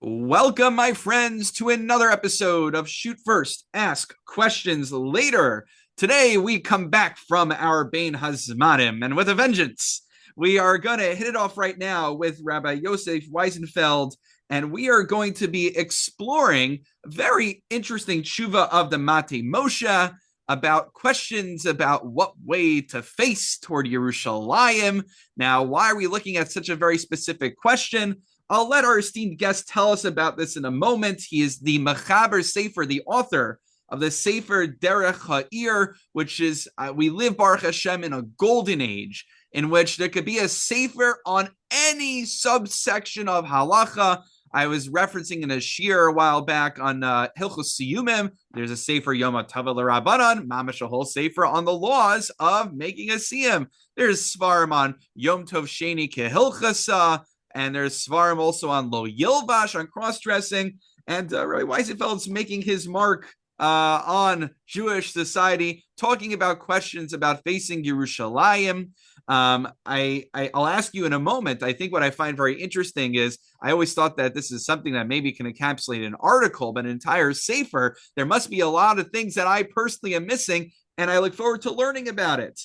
Welcome, my friends, to another episode of Shoot First, Ask Questions Later. Today, we come back from our Bein Hazmanim, and with a vengeance. We are going to hit it off right now with Rabbi Yosef Weisenfeld, and we are going to be exploring a very interesting tshuva of the Matai Moshe about questions about what way to face toward Yerushalayim. Now, why are we looking at such a very specific question? I'll let our esteemed guest tell us about this in a moment. He is the Mechaber Sefer, the author of the Sefer Derech Ha'Ir, which is, we live, Baruch Hashem, in a golden age in which there could be a Sefer on any subsection of halacha. I was referencing in a shir a while back on Hilchos Siyumim. There's a Sefer Yom HaTova L'Rabbanan, mamash a whole Sefer on the laws of making a siyum. There's Svarim on Yom Tov Sheni Kehilchasa, and there's Svarim also on Lo Yilvash, on cross-dressing. And Rabbi Weisenfeld's making his mark on Jewish society, talking about questions about facing Yerushalayim. I'll ask you in a moment. I think what I find very interesting is I always thought that this is something that maybe can encapsulate an article, but an entire sefer. There must be a lot of things that I personally am missing, and I look forward to learning about it.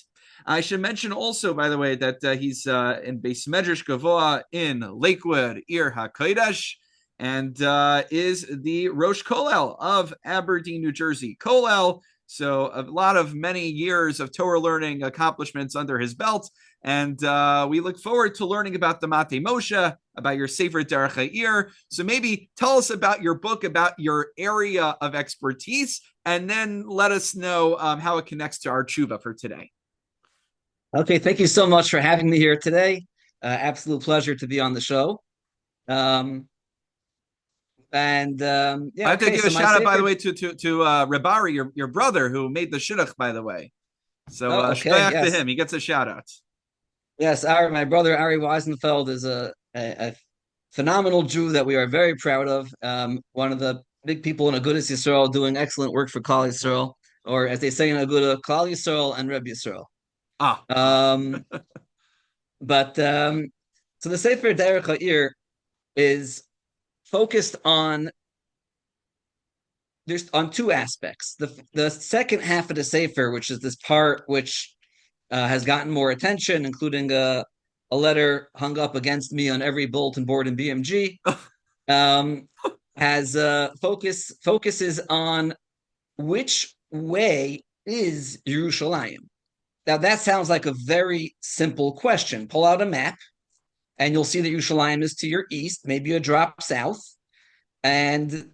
I should mention also, by the way, that he's in Beis Medrash Gavoa in Lakewood, Ir HaKodesh, and is the Rosh Kollel of Aberdeen, New Jersey. Kollel, so a lot of many years of Torah learning accomplishments under his belt, and we look forward to learning about the Matai Moshe, about your Sefer Derech Ha'Ir. So maybe tell us about your book, about your area of expertise, and then let us know how it connects to our tshuva for today. Okay, thank you so much for having me here today. Absolute pleasure to be on the show. Yeah, I have to okay. give a shout out, by the way, to Rebari, your brother, who made the shidduch, by the way. So Okay, shkoyach to yes, him. He gets a shout out. yes. My brother Ari Weisenfeld is a phenomenal Jew that we are very proud of. One of the big people in Agudas Yisrael, doing excellent work for Klal Yisrael, or as they say in Agudah, Klal Yisrael and Reb Yisrael. Ah, Um, but so the Sefer Derech Ha'Ir is focused on there's on two aspects. The second half of the Sefer, which is this part which has gotten more attention, including a letter hung up against me on every bulletin board in BMG, um, has focuses on which way is Yerushalayim. Now that sounds like a very simple question. Pull out a map, and you'll see that Yerushalayim is to your east, maybe a drop south, and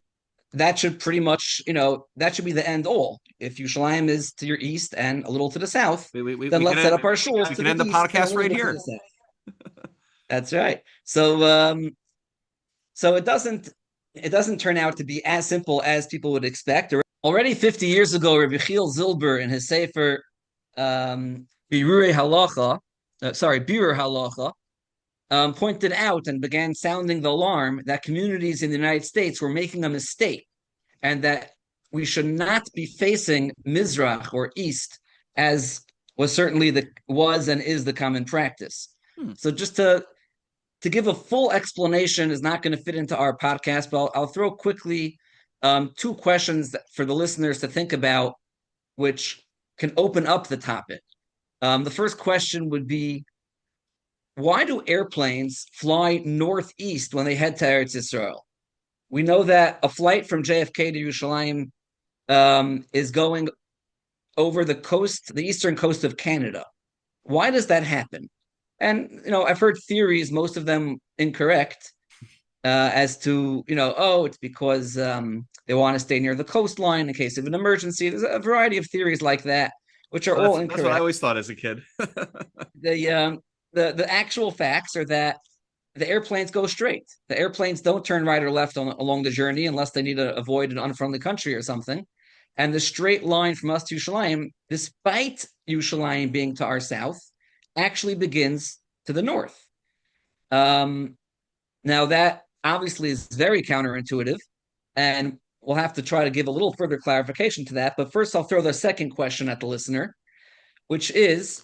that should pretty much, that should be the end all. If Yerushalayim is to your east and a little to the south, then let's set up our shuls we to can the end the east and a podcast little right bit to here. the south. That's right. So it doesn't turn out to be as simple as people would expect. Already 50 years ago, Rabbi Chiel Zilber in his Sefer Birur Halacha, pointed out and began sounding the alarm that communities in the United States were making a mistake, and that we should not be facing Mizrach or East, as was and is the common practice. So just to give a full explanation is not going to fit into our podcast, but I'll throw quickly two questions for the listeners to think about, which can open up the topic. The first question would be, why do airplanes fly northeast when they head to Eretz Yisrael? We know that a flight from JFK to Yerushalayim is going over the eastern coast of Canada. Why does that happen? And, I've heard theories, most of them incorrect, as to, it's because they want to stay near the coastline in case of an emergency. There's a variety of theories like that, which are all incorrect. That's what I always thought as a kid. The actual facts are that the airplanes go straight. The airplanes don't turn right or left along the journey unless they need to avoid an unfriendly country or something. And the straight line from us to Yerushalayim, despite Yerushalayim being to our south, actually begins to the north. Now that obviously is very counterintuitive, and we'll have to try to give a little further clarification to that. But first, I'll throw the second question at the listener, which is,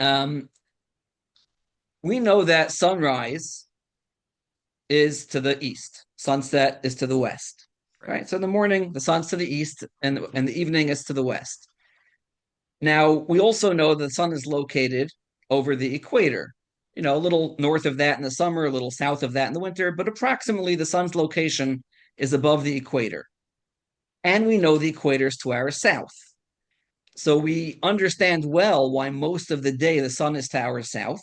we know that sunrise is to the east, sunset is to the west. Right. So in the morning, the sun's to the east, and the evening is to the west. Now, we also know the sun is located over the equator, a little north of that in the summer, a little south of that in the winter, but approximately the sun's location is above the equator. And we know the equator is to our south. So we understand well why most of the day the sun is to our south.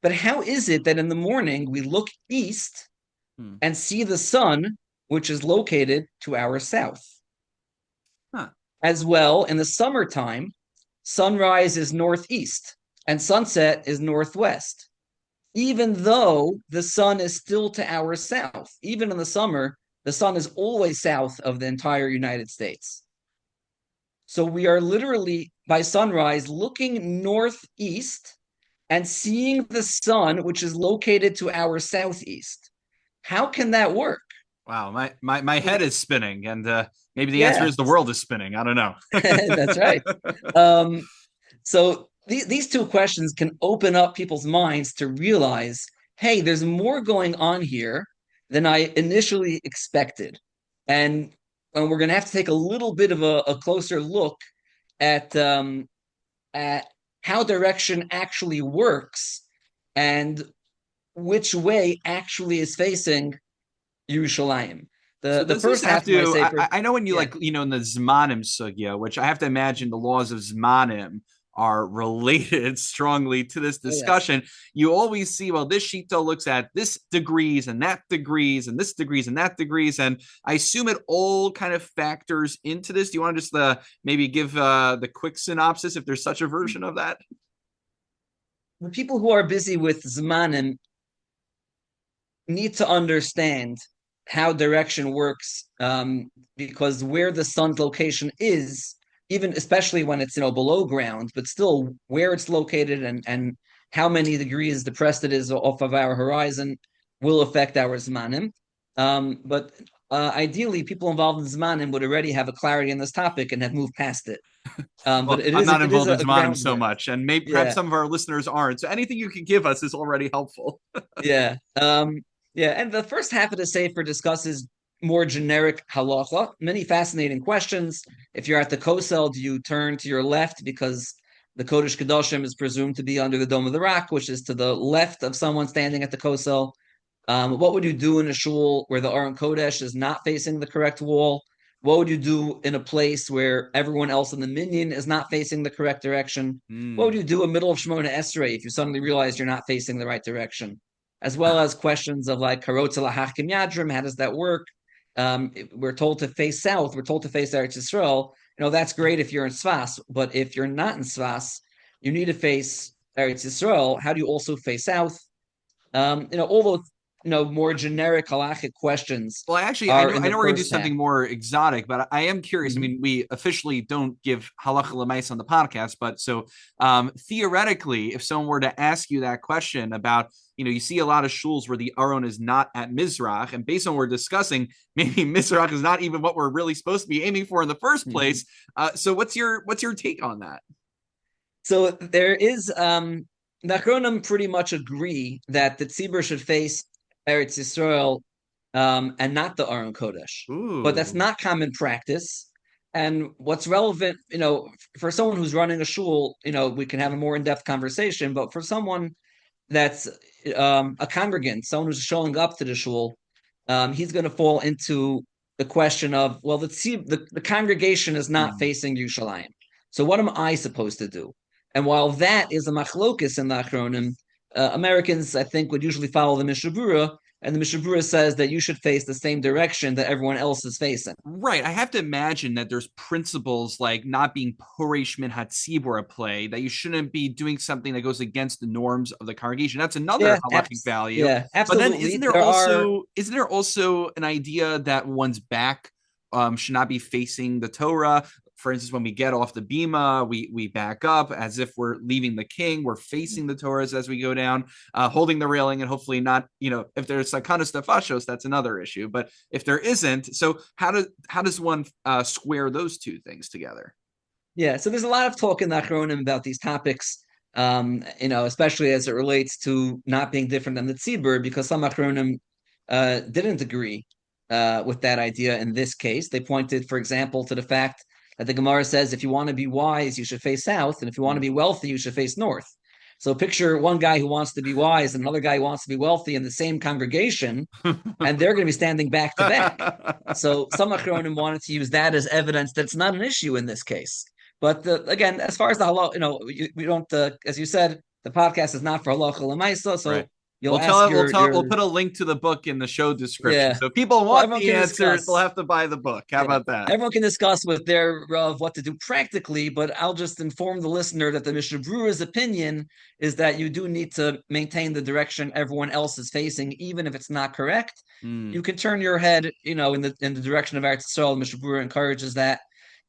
But how is it that in the morning we look east and see the sun, which is located to our south? Huh. As well, in the summertime, sunrise is northeast and sunset is northwest, even though the sun is still to our south. Even in the summer, the sun is always south of the entire United States. So we are literally, by sunrise, looking northeast and seeing the sun, which is located to our southeast. How can that work? Wow, my head is spinning, and maybe the answer Yeah, is the world is spinning. I don't know. that's right. So these two questions can open up people's minds to realize, hey, there's more going on here than I initially expected. And we're going to have to take a little bit of a closer look at at how direction actually works and which way actually is facing Yerushalayim. So The does this first have half of my to? sefer, I know when you yeah, in the Zmanim sugya, which I have to imagine the laws of Zmanim are related strongly to this oh yes, discussion. You always see, well, this shita looks at this degrees and that degrees and this degrees and that degrees, and I assume it all kind of factors into this. Do you want to just maybe give the quick synopsis if there's such a version of that? the people who are busy with Zmanim need to understand how direction works, because where the sun's location is, even especially when it's below ground, but still where it's located and how many degrees depressed it is off of our horizon will affect our zmanim. But ideally, people involved in zmanim would already have a clarity in this topic and have moved past it. But Well, I'm not it is involved in a Zmanim so groundwork. much, and maybe perhaps Yeah, some of our listeners aren't. So anything you can give us is already helpful. yeah. Yeah, and the first half of the Sefer discusses more generic halacha, many fascinating questions. If you're at the kosel, do you turn to your left because the Kodesh Kedoshim is presumed to be under the Dome of the Rock, which is to the left of someone standing at the kosel? What would you do in a shul where the Aron Kodesh is not facing the correct wall? What would you do in a place where everyone else in the minyan is not facing the correct direction? What would Mm. you do in the middle of Shemona Esrei if you suddenly realize you're not facing the right direction? As well as questions of like karotza lahachkim yadrim, how does that work? We're told to face south. We're told to face Eretz Yisrael. That's great if you're in Sfas, but if you're not in Sfas, you need to face Eretz Yisrael. How do you also face south? All those more generic halachic questions Well, actually, are in I the know we're going to do first half. something more exotic, but I am curious. I Mhm. mean, we officially don't give halacha lemais on the podcast, but so theoretically, if someone were to ask you that question about, you see a lot of shuls where the aron is not at Mizrach, and based on what we're discussing, maybe Mizrach is not even what we're really supposed to be aiming for in the first Mhm. place. So what's your take on that? So there is the Achronim pretty much agree that the tzibur should face Eretz Yisrael, and not the Aron Kodesh. But that's Ooh. not common practice. And what's relevant, for someone who's running a shul, we can have a more in-depth conversation. But for someone that's a congregant, someone who's showing up to the shul, he's going to fall into the question of, well, the congregation is not Hmm. facing Yerushalayim. So what am I supposed to do? And while that is a machlokis in the Achronim, Americans, I think, would usually follow the Mishabura, and the Mishabura says that you should face the same direction that everyone else is facing. Right. I have to imagine that there's principles like not being Porish Min Hatzibur at play, that you shouldn't be doing something that goes against the norms of the congregation. That's another halachic value. But then Absolutely. isn't there There are also an idea that one's back should not be facing the Torah? For instance, when we get off the bima, we back up as if we're leaving the king. We're facing the Torahs as we go down, holding the railing, and hopefully not. If there's sakanas tefashos, that's another issue. But if there isn't, so how does one square those two things together? So there's a lot of talk in the Achronim about these topics, especially as it relates to not being different than the Tzibur, because some Achronim didn't agree with that idea in this case. They pointed, for example, to the fact that the Gemara says if you want to be wise, you should face south, and if you want to be wealthy, you should face north. So picture one guy who wants to be wise and another guy who wants to be wealthy in the same congregation, and they're going to be standing back to back. So some Achronim wanted to use that as evidence that it's not an issue in this case. But again, as far as the halal, we don't, as you said, the podcast is not for halacha l'maisa, so Right. you'll ask we'll put a link to the book in the show description. Yeah. So if people want the answers, discuss. they'll have to buy the book. How about that? Everyone can discuss with their Rav what to do practically, but I'll just inform the listener that the Mishnah Brewer's opinion is that you do need to maintain the direction everyone else is facing, even if it's not correct. You can turn your head, in the direction of Eretz Yisrael. Mishnah Brewer encourages that.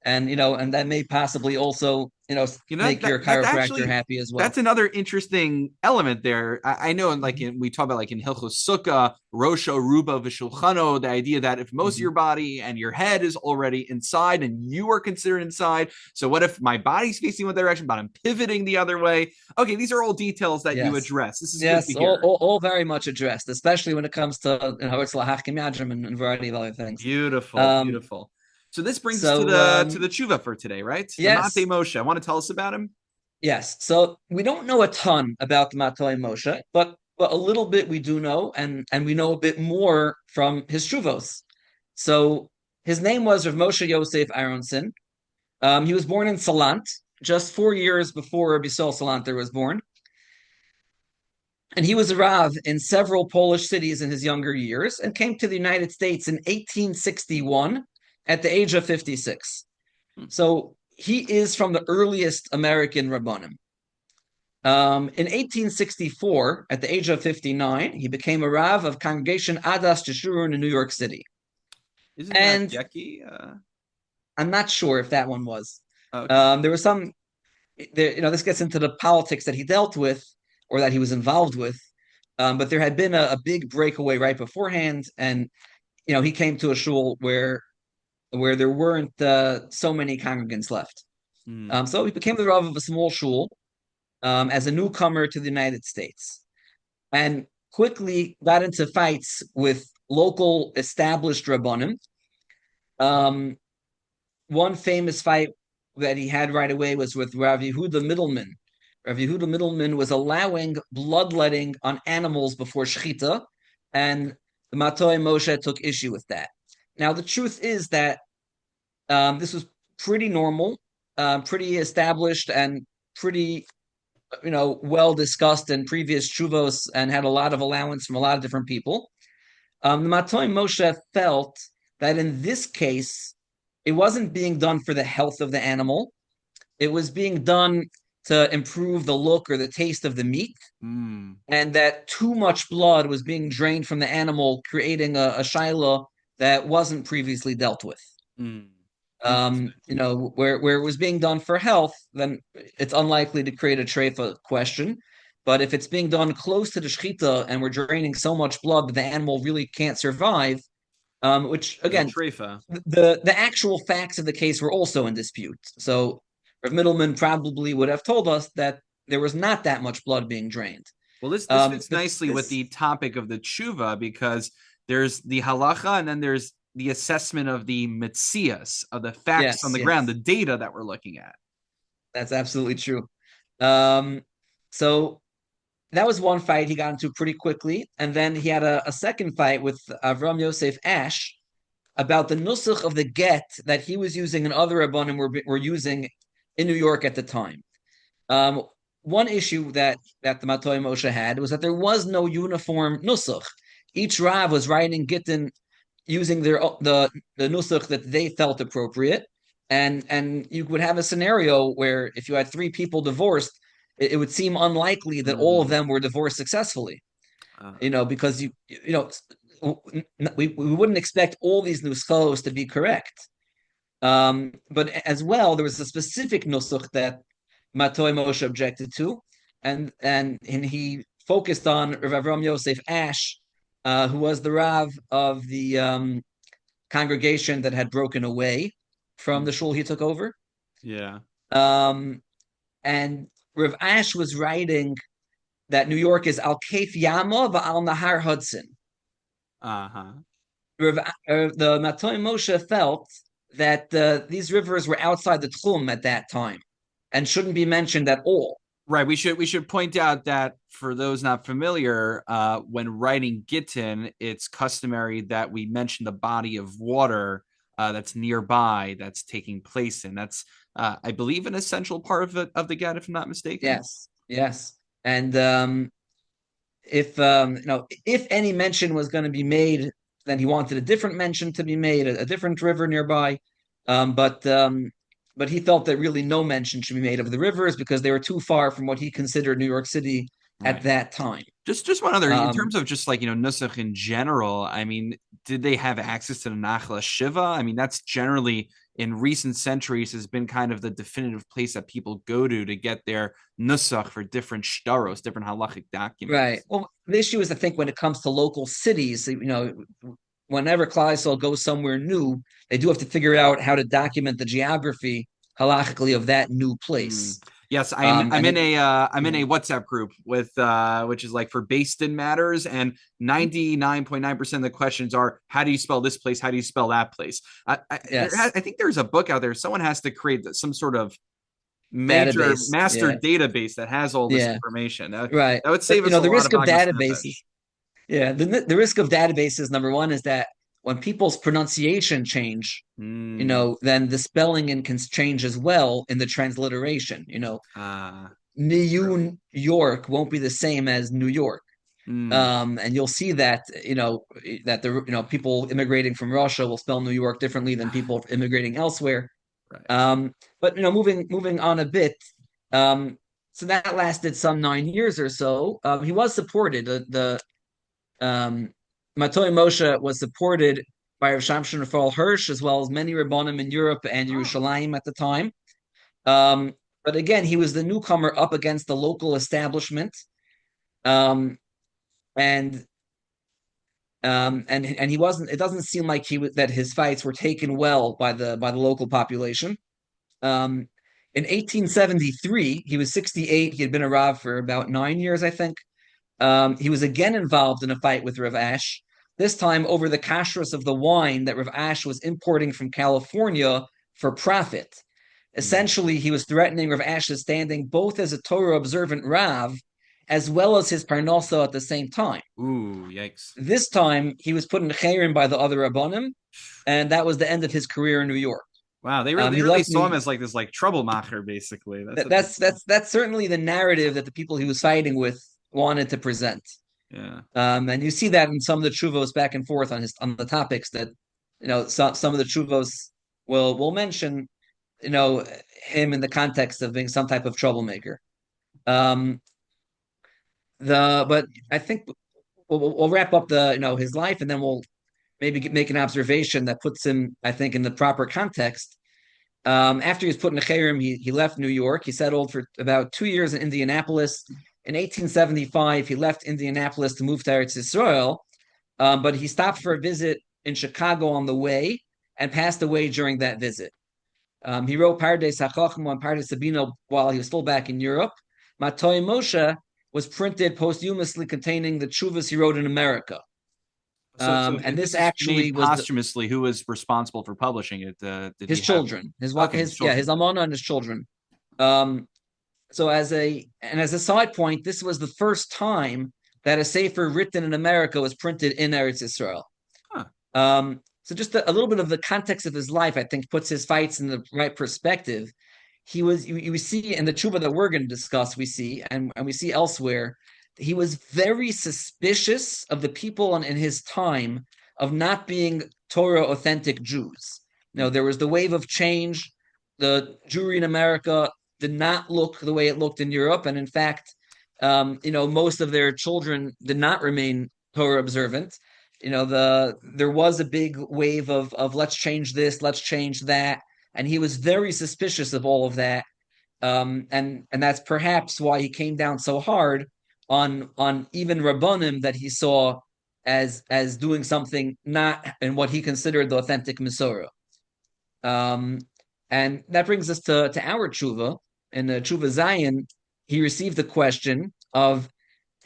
And and that may possibly also make your chiropractor happy as well. That's another interesting element there. I know, we talk about in Hilchos Sukkah, Rosh Aruba V'Shulchano, the idea that if most of your body and your head is already inside, and you are considered inside, so what if my body's facing one direction, but I'm pivoting the other way? Okay, these are all details that you address. This is good to hear. All very much addressed, especially when it comes to Ha'Itz L'Hachkim Yadrim and a variety of other things. Beautiful. So this brings us to the tshuva for today, right? Yes. The Matai Moshe. I want to tell us about him. Yes. So we don't know a ton about the Matai Moshe, but a little bit we do know, and we know a bit more from his tshuvos. So his name was Rav Moshe Yosef Aronson. He was born in Salant, just 4 years before Rabbi Sol Salanter was born. And he was a Rav in several Polish cities in his younger years and came to the United States in 1861 at the age of 56. So he is from the earliest American Rabbanim. In 1864, at the age of 59, he became a Rav of Congregation Adas Jeshurun in New York City. Isn't that Yeki? I'm not sure if that one was. Okay. There was some, this gets into the politics that he dealt with or that he was involved with. But there had been a big breakaway right beforehand. And, he came to a shul where there weren't so many congregants left. So he became the Rav of a small shul as a newcomer to the United States, and quickly got into fights with local established Rabbanim. One famous fight that he had right away was with Rav Yehuda Middleman. Rav Yehuda Middleman was allowing bloodletting on animals before Shechita, and the Matai Moshe took issue with that. Now, the truth is that this was pretty normal, pretty established, and pretty, well discussed in previous tshuvos, and had a lot of allowance from a lot of different people. The Matai Moshe felt that in this case, it wasn't being done for the health of the animal. It was being done to improve the look or the taste of the meat, and that too much blood was being drained from the animal, creating a shaila that wasn't previously dealt with. Where it was being done for health, then it's unlikely to create a treifa question. But if it's being done close to the shechita and we're draining so much blood that the animal really can't survive, which again, the actual facts of the case were also in dispute. So Rav Middleman probably would have told us that there was not that much blood being drained. Well, this fits nicely with the topic of the tshuva, because there's the halacha and then there's the assessment of the metzias, of the facts on the ground, the data that we're looking at. That's absolutely true. So that was one fight he got into pretty quickly. And then he had a second fight with Avram Yosef Ash about the nusach of the get that he was using and other Rabbanim were using in New York at the time. One issue that the Matai Moshe had was that there was no uniform nusach. Each Rav was writing Gittin using the nusach that they felt appropriate. And you would have a scenario where if you had 3 people divorced, it would seem unlikely that all of them were divorced successfully. Because we wouldn't expect all these nuschos to be correct. But as well, there was a specific nusach that Matai Moshe objected to, and he focused on Rav Avram Yosef Ash, who was the Rav of the congregation that had broken away from the shul he took over. Yeah. And Rav Ash was writing that New York is Al Kaif Yama va'al Nahar Hudson. Uh-huh. The Matai Moshe felt that these rivers were outside the Tchum at that time and shouldn't be mentioned at all. Right. We should point out that for those not familiar, when writing Gittin, it's customary that we mention the body of water that's nearby that's taking place in. That's I believe an essential part of the get, if I'm not mistaken. Yes, yes. And if if any mention was going to be made, then he wanted a different mention to be made, a different river nearby. Um, but um, but he felt that really no mention should be made of the rivers because they were too far from what he considered New York City at Right. that time. Just one other in Um, terms of just like nusach in general. I mean, did they have access to the Nachla Shiva? I mean, that's generally in recent centuries has been kind of the definitive place that people go to get their nusach for different shtaros, different halachic right. documents. Well, the issue is, I think, when it comes to local cities, whenever Kleisel goes somewhere new, they do have to figure out how to document the geography halachically of that new Mm. place. Yes, I'm And in it, a yeah, WhatsApp group with which is like for based in matters, and 99.9% of the questions are how do you spell this place? How do you spell that place? yes, I think there's a book out there. Someone has to create some sort of major database. master Yeah, database that has all this yeah, information. right. That would But save us a the lot risk of of Agmas databases. Nefesh. Yeah, the risk of databases, number one, is that when people's pronunciation change, Mm, then the spelling and can change as well in the transliteration. true. New York won't be the same as New York. Mm, And you'll see that that the people immigrating from Russia will spell New York differently than people immigrating elsewhere. right. But moving on a bit, um, so that lasted some 9 years or so. He was supported. The Matai Moshe was supported by Rav Shamshon Raphael Hirsch as well as many Rabbanim in Europe and Oh, Yerushalayim at the time. Um, but again, he was the newcomer up against the local establishment. Um, and and he wasn't. It doesn't seem like that his fights were taken well by the local population. Um, in 1873, he was 68. He had been a Rav for about 9 years, I think. He was again involved in a fight with Rav Ash, this time over the kashrus of the wine that Rav Ash was importing from California for profit. mm. Essentially, he was threatening Rav Ash's standing both as a Torah observant Rav as well as his parnasa at the same time. Ooh, yikes. This time, he was put in chayrim by the other Rabbanim, and that was the end of his career in New York. Wow, they He really left saw him New. as like this like troublemaker, basically. That's what they saw. That's certainly the narrative that the people he was fighting with wanted to present. Yeah. And you see that in some of the chuvos back and forth on the topics that some of the chuvos will mention him in the context of being some type of troublemaker. Um, the but I think we'll wrap up the his life, and then we'll maybe make an observation that puts him, I think, in the proper context. After he was put in a chayrim, he left New York. He settled for about 2 years in Indianapolis. In 1875, he left Indianapolis to move to Eretz Yisrael, but he stopped for a visit in Chicago on the way and passed away during that visit. He wrote Pardes HaChacham and Pardes Sabino while he was still back in Europe. Matai Moshe was printed posthumously containing the chuvas he wrote in America. So And this this is actually made was posthumously. Who was responsible for publishing it? Did his he have children, okay his his children? almana and his children. Um, so as a side point, this was the first time that a sefer written in America was printed in Eretz Yisrael. Huh. So just a little bit of the context of his life, I think, puts his fights in the right perspective. You see in the tshuva that we're going to discuss, we see, and we see elsewhere, he was very suspicious of the people in his time of not being Torah authentic Jews. There was the wave of change. The Jewry in America did not look the way it looked in Europe, and in fact, most of their children did not remain Torah observant. There was a big wave of let's change this, let's change that, and he was very suspicious of all of that. And that's perhaps why he came down so hard on even Rabbanim that he saw as doing something not in what he considered the authentic Masorah. Um, and that brings us to our tshuva. In the tshuva Zion, he received the question of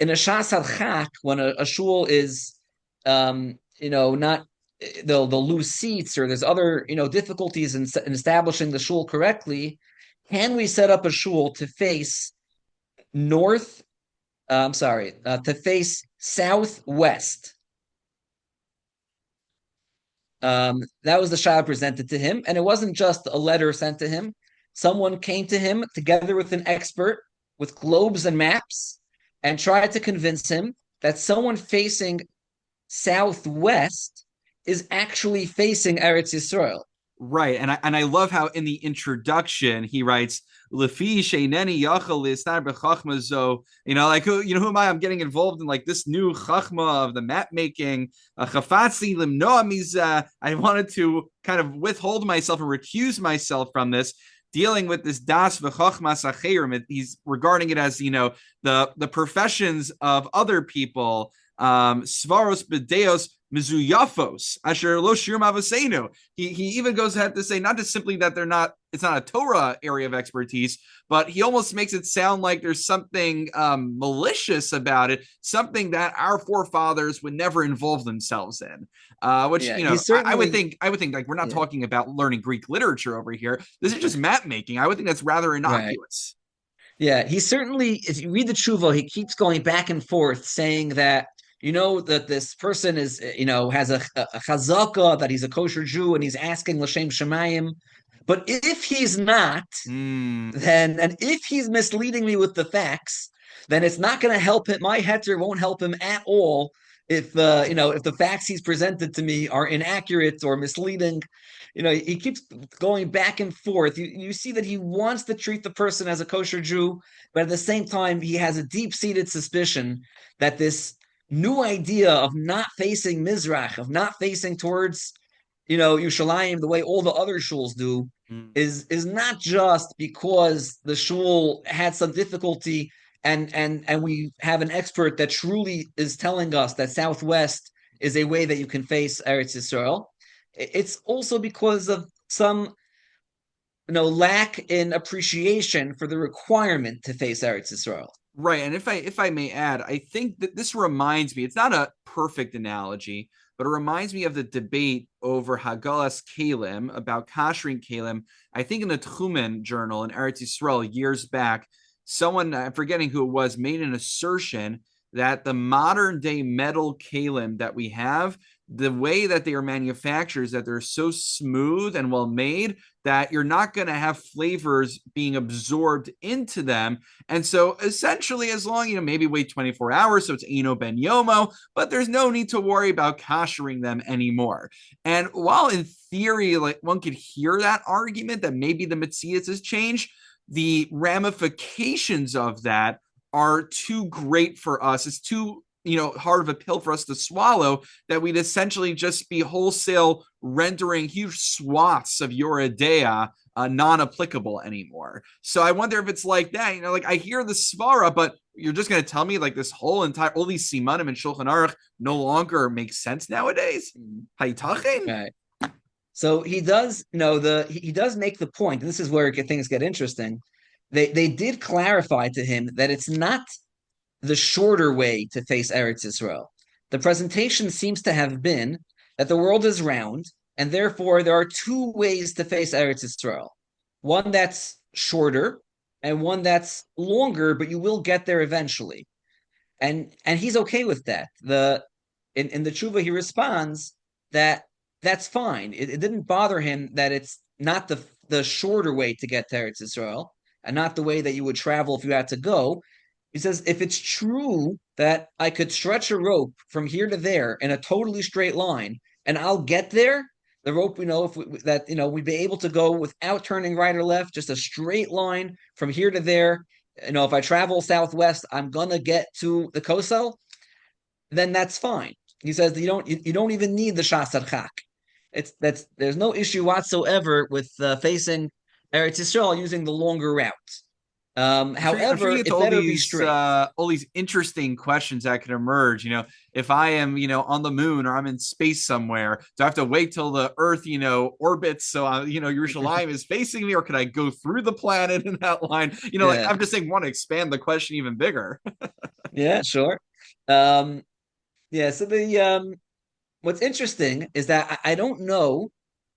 in a shas al when a shul is not they'll lose seats, or there's other difficulties in establishing the shul correctly. Can we set up a shul to face north? I'm sorry, to face southwest. That was the shayla presented to him, and it wasn't just a letter sent to him. Someone came to him together with an expert with globes and maps and tried to convince him that someone facing southwest is actually facing Eretz Yisrael. Right, and I love how in the introduction he writes, "Lefi sheineni yachal listar b'chachma zo." Like who am I? I'm getting involved in like this new chachma of the map making. Chafatzi limnoa mizah. I wanted to kind of withhold myself and recuse myself from this, dealing with this das v'chachmas acherim. He's regarding it as the professions of other people. Svaros bedeos mizuyafos asher lo shir mavasenu. He even goes ahead to say not just simply that it's not a Torah area of expertise, but he almost makes it sound like there's something malicious about it, something that our forefathers would never involve themselves in. Which I would think like we're not talking about learning Greek literature over here. This is just map making. I would think that's rather innocuous. Right. Yeah, he certainly, if you read the tshuva, he keeps going back and forth saying that that this person is, has a chazaka, that he's a kosher Jew, and he's asking l'shem shemayim. But if he's not, then, and if he's misleading me with the facts, then it's not going to help him. My heter won't help him at all if the facts he's presented to me are inaccurate or misleading. He keeps going back and forth. You see that he wants to treat the person as a kosher Jew, but at the same time, he has a deep-seated suspicion that this new idea of not facing Mizrach, of not facing towards, Yerushalayim the way all the other shuls do, is not just because the shul had some difficulty and we have an expert that truly is telling us that southwest is a way that you can face Eretz Yisrael. It's also because of some lack in appreciation for the requirement to face Eretz Yisrael. Right. And if I may add, I think that this reminds me, it's not a perfect analogy, but it reminds me of the debate over Hagalas Kalim, about kashering Kalim. I think in the Tchumen journal in Eretz Yisrael years back, someone, I'm forgetting who it was, made an assertion that the modern day metal Kalim that we have, the way that they are manufactured is that they're so smooth and well made that you're not going to have flavors being absorbed into them. And so essentially, as long, maybe wait 24 hours, so it's Eno Ben Yomo, but there's no need to worry about koshering them anymore. And while in theory, like one could hear that argument that maybe the Metzias has changed, the ramifications of that are too great for us. It's too hard of a pill for us to swallow, that we'd essentially just be wholesale rendering huge swaths of Yoredea non-applicable anymore. So I wonder if it's like that, like I hear the svara, but you're just going to tell me like this whole entire, all these simanim and Shulchan Aruch no longer make sense nowadays? Right. So he does, he does make the point, and this is where things get interesting. They did clarify to him that it's not the shorter way to face Eretz Yisrael. The presentation seems to have been that the world is round, and therefore there are two ways to face Eretz Yisrael. One that's shorter, and one that's longer, but you will get there eventually. And he's okay with that. In the tshuva he responds that that's fine. It didn't bother him that it's not the shorter way to get to Eretz Yisrael, and not the way that you would travel if you had to go. He says, if it's true that I could stretch a rope from here to there in a totally straight line, and I'll get there, the rope, we'd be able to go without turning right or left, just a straight line from here to there. If I travel southwest, I'm gonna get to the Kosel, then that's fine. He says you don't even need the Shasar Chak. There's no issue whatsoever with facing Eretz Yisrael using the longer route. However, it better be straight. All these interesting questions that could emerge. If I am, on the moon or I'm in space somewhere, do I have to wait till the Earth, orbits so Yerushalayim is facing me, or could I go through the planet in that line? Like I'm just saying, want to expand the question even bigger. Yeah, sure. So what's interesting is that I don't know.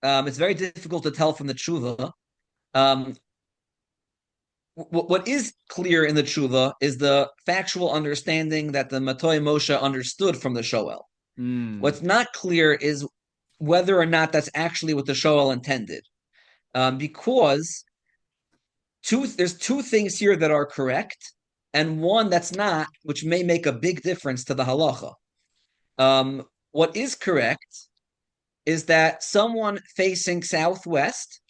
It's very difficult to tell from the tshuva. Um, what is clear in the tshuva is the factual understanding that the Matai Moshe understood from the Shoel. Mm. What's not clear is whether or not that's actually what the Shoel intended, because there's two things here that are correct, and one that's not, which may make a big difference to the halacha. What is correct is that someone facing southwest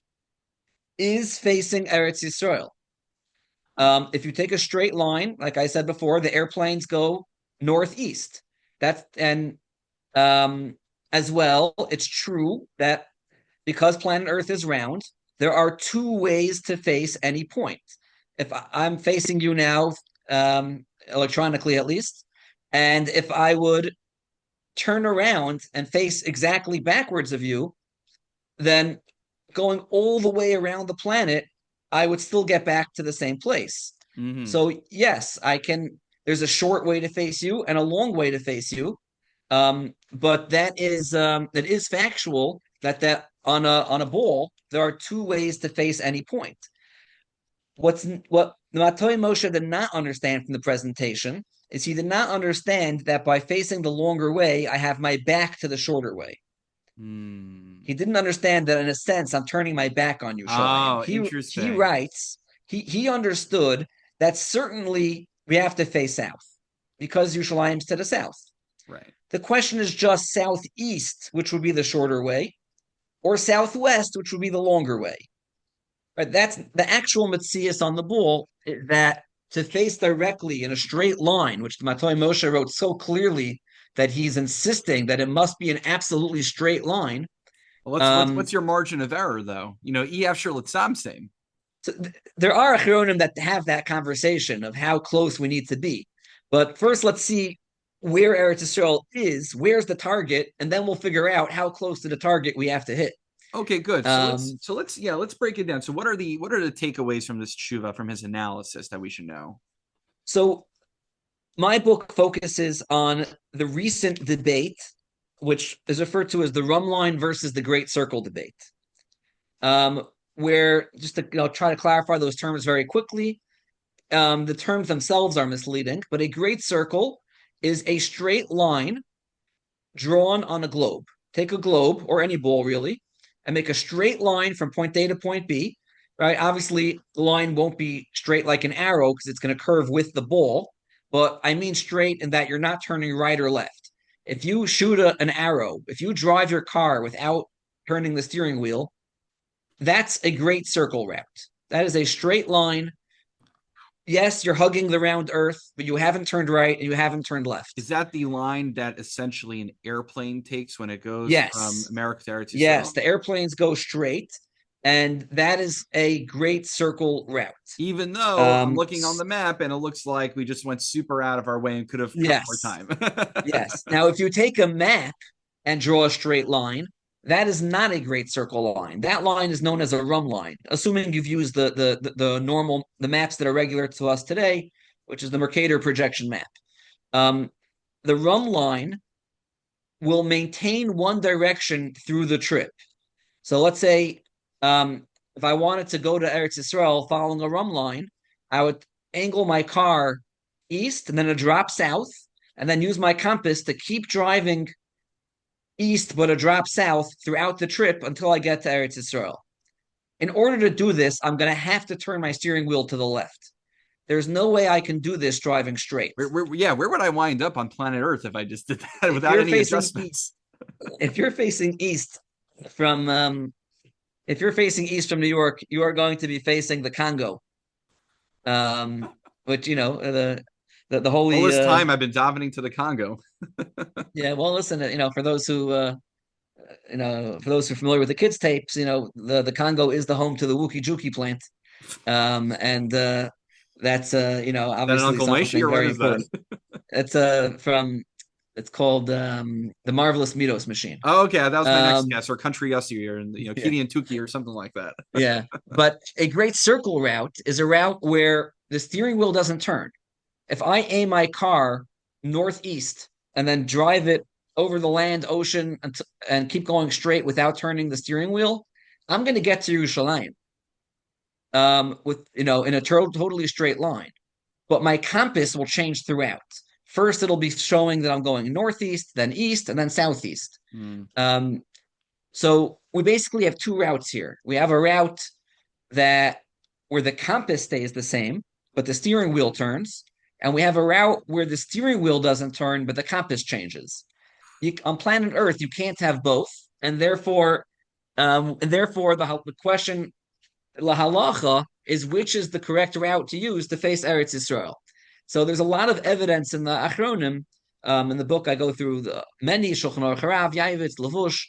is facing Eretz Yisrael. If you take a straight line, like I said before, the airplanes go northeast. That's and as well, it's true that because planet Earth is round, there are two ways to face any point. If I'm facing you now, electronically at least, and if I would turn around and face exactly backwards of you, then going all the way around the planet, I would still get back to the same place. Hmm. So yes, I can. There's a short way to face you and a long way to face you, but that is factual. That on a ball there are two ways to face any point. What Matai Moshe did not understand from the presentation is he did not understand that by facing the longer way, I have my back to the shorter way. Mm. He didn't understand that in a sense I'm turning my back on you, Shalayim. Oh, He interesting. writes he understood that certainly we have to face south because Yerushalayim's to the south. Right. The question is just southeast, which would be the shorter way, or southwest, which would be the longer way. Right? That's the actual Metzias on the ball, that to face directly in a straight line, which Matai Moshe wrote so clearly that he's insisting that it must be an absolutely straight line. Well, what's Um, your margin of error though? EF same. so there are Achronim that have that conversation of how close we need to be. But first, let's see where Eretz Yisrael is, where's the target, and then we'll figure out how close to the target we have to hit. Okay, good. So let's Um, so let's yeah, let's break it down. So what are the takeaways from this tshuva from his analysis that we should know? so my book focuses on the recent debate, which is referred to as the Rum Line versus the Great Circle debate. Where just to try to clarify those terms very quickly, the terms themselves are misleading, but a great circle is a straight line drawn on a globe. Take a globe or any ball really, and make a straight line from point A to point B. Right? Obviously, the line won't be straight like an arrow because it's going to curve with the ball. But I mean straight in that you're not turning right or left. If you shoot an arrow, if you drive your car without turning the steering wheel, that's a great circle route. That is a straight line. Yes, you're hugging the round earth, but you haven't turned right and you haven't turned left. Is that the line that essentially an airplane takes when it goes from Yes. America to Eretz Yes, Yisrael? the airplanes go straight, and that is a great circle route. Even though I'm Um, looking on the map and it looks like we just went super out of our way and could have cut more yes, time. yes. Now, if you take a map and draw a straight line, that is not a great circle line. That line is known as a rum line, assuming you've used the normal the maps that are regular to us today, which is the Mercator projection map. Um, the rum line will maintain one direction through the trip. So let's say if I wanted to go to Eretz Yisrael following a rum line, I would angle my car east and then a drop south, and then use my compass to keep driving east but a drop south throughout the trip until I get to Eretz Yisrael. In order to do this, I'm going to have to turn my steering wheel to the left. There's no way I can do this driving straight. Where would I wind up on planet Earth if I just did that If without you're any facing adjustments? if you're facing east from if you're facing east from New York, you are going to be facing the Congo, which the All holy this time I've been davening to the Congo. yeah. Well, listen, for those who for those who are familiar with the kids tapes, the Congo is the home to the Wookie Juki plant, and that's Is that an obviously Uncle Maishi something or what very is that? important. It's from it's called the Marvelous Midos machine. Oh, okay, that was my next Um, guess, or Country Yossi, or yeah, Kitty and Tuki, or something like that. yeah. But a great circle route is a route where the steering wheel doesn't turn. If I aim my car northeast and then drive it over the land, ocean, and keep going straight without turning the steering wheel, I'm going to get to Yerushalayim with in a totally straight line. But my compass will change throughout. First, it'll be showing that I'm going northeast, then east, and then southeast. Mm. So we basically have two routes here. We have a route that where the compass stays the same, but the steering wheel turns, and we have a route where the steering wheel doesn't turn, but the compass changes. On planet Earth, you can't have both, and therefore the question la halacha is which is the correct route to use to face Eretz Yisrael. So there's a lot of evidence in the Achronim. In the book, I go through many Shulchan Aruch Harav, Yaivitz, Lavush.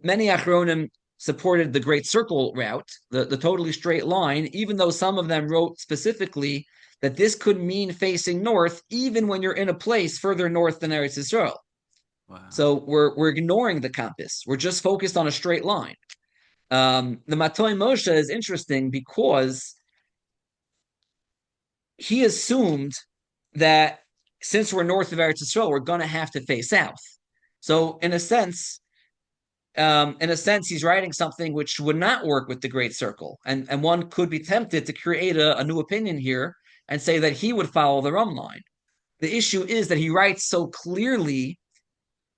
Many Achronim supported the Great Circle route, the totally straight line, even though some of them wrote specifically that this could mean facing north, even when you're in a place further north than Eretz Yisrael. Wow. So we're ignoring the compass. We're just focused on a straight line. The Matai Moshe is interesting because he assumed that since we're north of Eretz Yisrael, we're going to have to face south. So in a sense, he's writing something which would not work with the Great Circle, and one could be tempted to create a new opinion here and say that he would follow the Rum line. The issue is that he writes so clearly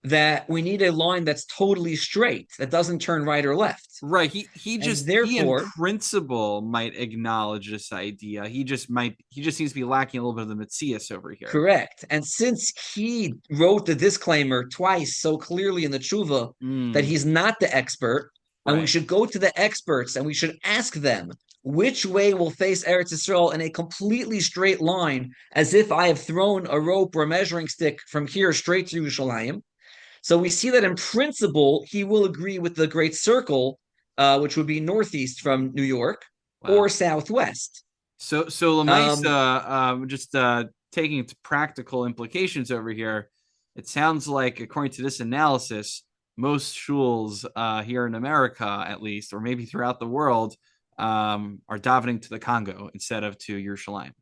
that we need a line that's totally straight, that doesn't turn right or left. Right. He in therefore, principle might acknowledge this idea. He just seems to be lacking a little bit of the Metzias over here. correct. And since he wrote the disclaimer twice so clearly in the tshuva that he's not the expert, and we should go to the experts and we should ask them which way will face Eretz Yisrael in a completely straight line, as if I have thrown a rope or a measuring stick from here straight to Yerushalayim. So we see that in principle, he will agree with the Great Circle, which would be northeast from New York, or southwest. So Lamaisa, just taking its practical implications over here, it sounds like, according to this analysis, most shuls here in America, at least, or maybe throughout the world, are davening to the Congo instead of to Yerushalayim.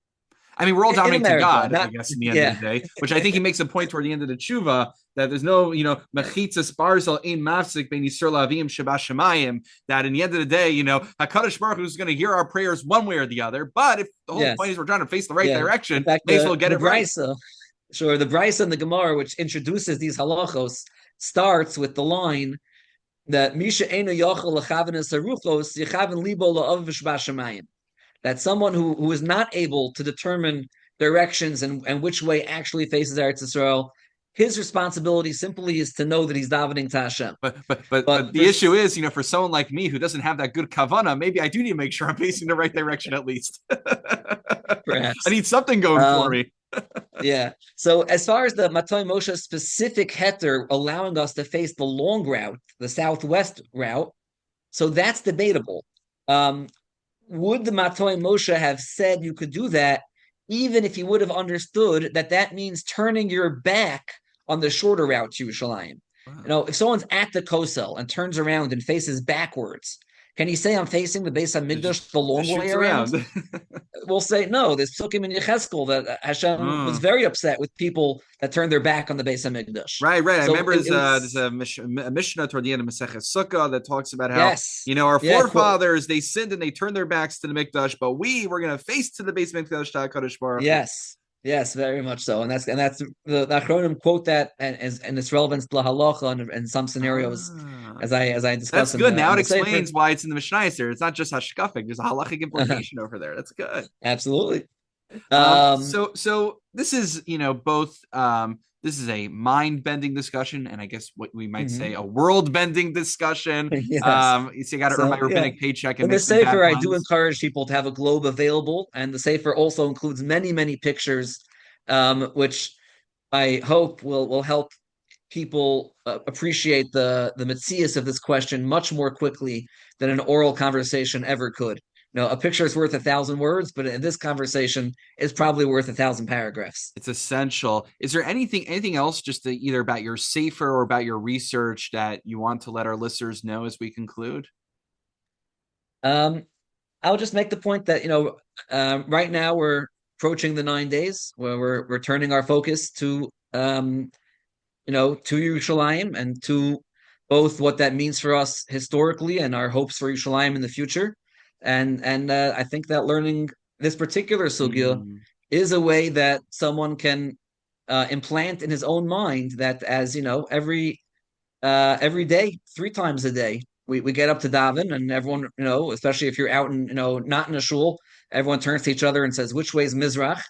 I mean, we're all davening to God, I guess, in the end of the day, which I think he makes a point toward the end of the tshuva that there's no, mechitzas barzal ein mafsik ben yisur lavim shabashamayim, that in the end of the day, HaKadosh Baruch Hu is going to hear our prayers one way or the other. But if the whole point is we're trying to face the right direction, fact, may as well get it right. Sure, the Brisa and the Gemara, which introduces these halachos, starts with the line that Misha Eino Yochel Lechavenes Aruchos Yechaven Libo La'avish Bashamayim. That someone who is not able to determine directions and which way actually faces Eretz Yisrael, his responsibility simply is to know that he's davening to Hashem. But the issue is, for someone like me who doesn't have that good kavana, maybe I do need to make sure I'm facing the right direction at least. Perhaps. I need something going for me. Yeah. So as far as the Matai Moshe specific heter allowing us to face the long route, the southwest route, so that's debatable. Would the Matai Moshe have said you could do that, even if he would have understood that means turning your back on the shorter route to Yerushalayim? Wow. If someone's at the Kosel and turns around and faces backwards, can he say I'm facing the Beis HaMikdash the long way around? We'll say no. There's Psukim in Yecheskel that Hashem was very upset with people that turned their back on the Beis HaMikdash. Right. So I remember there's a Mishnah toward the end of Maseches Sukkah that talks about how our forefathers they sinned and they turned their backs to the Mikdash, but we're going to face to the Beis HaMikdash to HaKadosh Baruch Hu. Yes, very much so, and that's the Achronim quote that and its relevance to halacha in some scenarios, as I discussed. That's good. Now it explains why it's in the Mishnayos there. It's not just hashkafik. There's a halachic implication over there. That's good. Absolutely. So this is both. This is a mind-bending discussion, and I guess what we might say a world-bending discussion. Yes. So you got to earn my rabbinic paycheck. And in the Sefer, I do encourage people to have a globe available, and the Sefer also includes many, many pictures, which I hope will help people appreciate the metzias of this question much more quickly than an oral conversation ever could. A picture is worth 1,000 words, but in this conversation, it's probably worth 1,000 paragraphs. It's essential. Is there anything else, just either about your sefer or about your research, that you want to let our listeners know as we conclude? I'll just make the point that right now we're approaching the 9 days where we're turning our focus to to Yerushalayim and to both what that means for us historically and our hopes for Yerushalayim in the future. And I think that learning this particular sugya Mm. is a way that someone can implant in his own mind that, as every day, 3 times a day, we get up to daven, and everyone, especially if you're out and not in a shul, everyone turns to each other and says, "Which way is Mizrach?"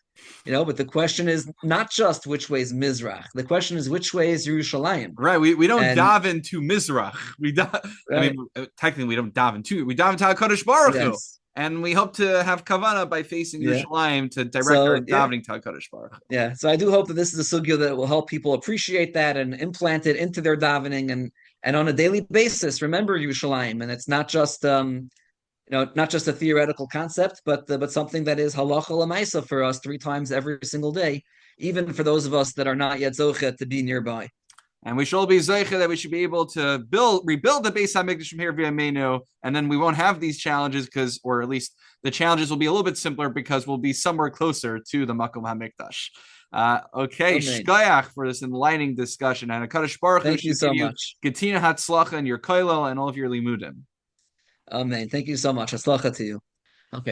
But the question is not just which way is Mizrach. The question is which way is Yerushalayim. Right. We don't And daven to Mizrach. I right, mean, technically we don't daven to. We daven to HaKadosh Baruch Hu. yes, And we hope to have kavana by facing yeah. Yerushalayim to direct our So yeah, davening to HaKadosh Baruch Hu. yeah. So I do hope that this is a sugya that will help people appreciate that and implant it into their davening and on a daily basis remember Yerushalayim. And it's not just a theoretical concept, but something that is halacha l'maisa for us 3 times every single day, even for those of us that are not yet zoche to be nearby. And we should all be zeicha that we should be able to rebuild the Beis Hamikdash from here via Menu, and then we won't have these challenges or at least the challenges will be a little bit simpler because we'll be somewhere closer to the Makom Hamikdash. Okay, shkoyach for this enlightening discussion, and HaKadosh Baruch Hu Thank you so much. Getina Hatzlacha and your koilel and all of your limudim. Amen. Thank you so much. Haslacha to you. Okay.